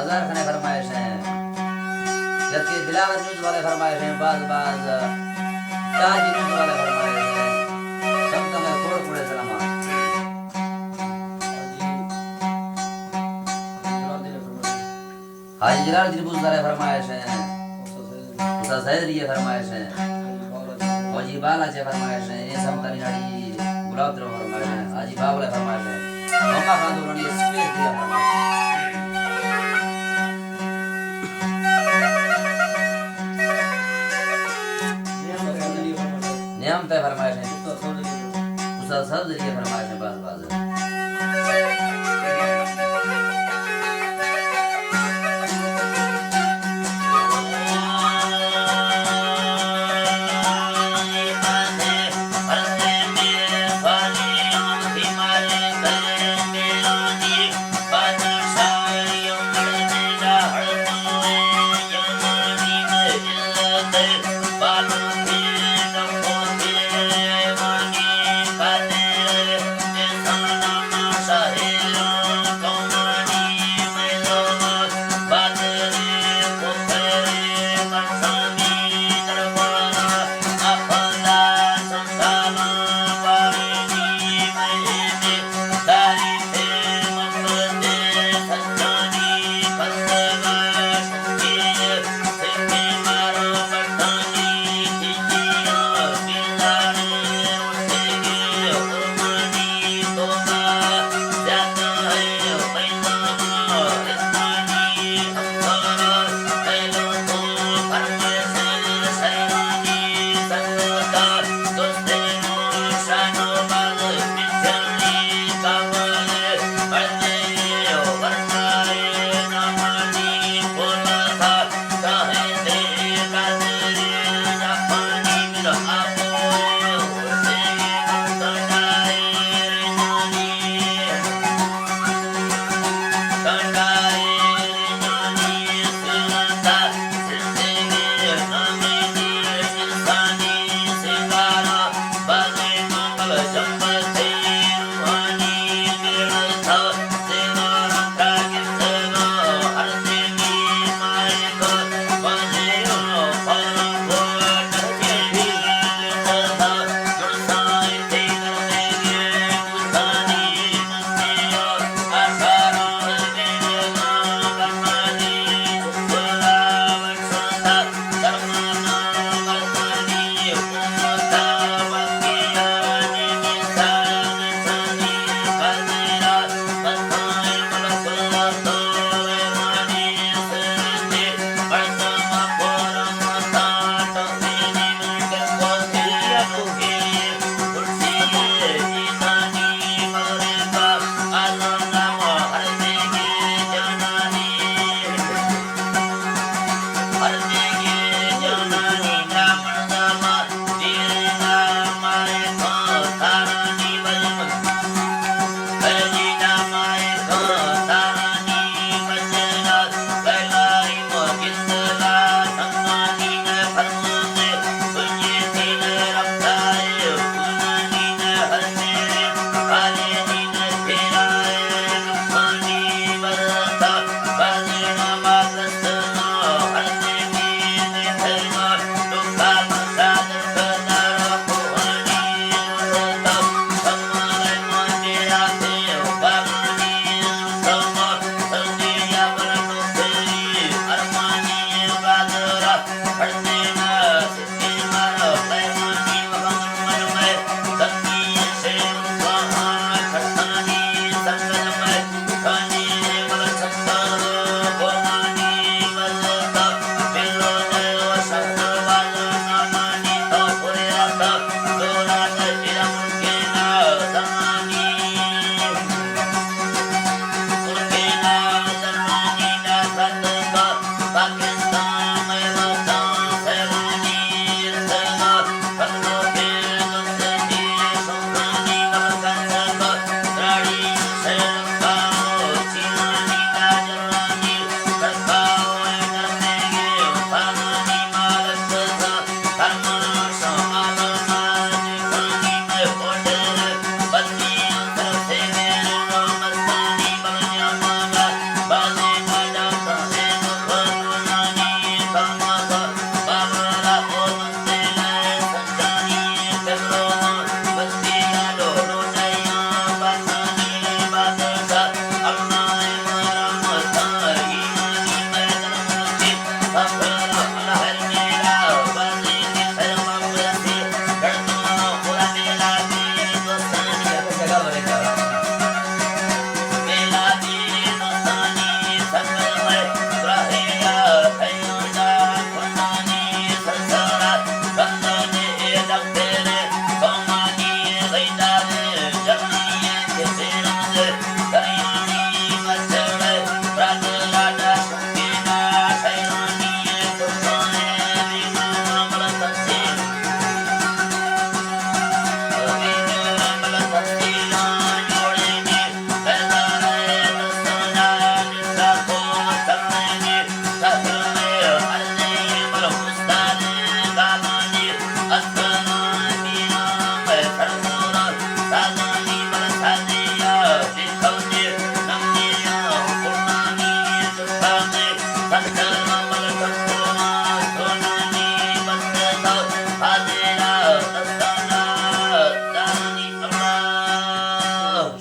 1000 खने फरमाइश हैं जबकि दिलावर न्यूज वाले फरमाइश हैं बाज बाज ताज न्यूज वाले फरमाइश हैं सब तुम्हें फोड़ फोड़े सलाम हाजी जलाल जी बुज़दार फरमाइश हैं उस्ताद सैद ये फरमाइश हैं हाजी बाला चे फरमाइश हैं ये सब तमिलनाडु गुलाब दरो फरमाइश हैं हाजी बावले फरमाइश हैं मम्मा खान दोनों ने स्पेस दिया फरमाइश नियम पे फरमाइश है उस्ताद सब जरिए फरमाइश है बात बात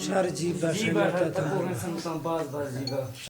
सर जी बस जी बैठा तक संतां बस बस जी बस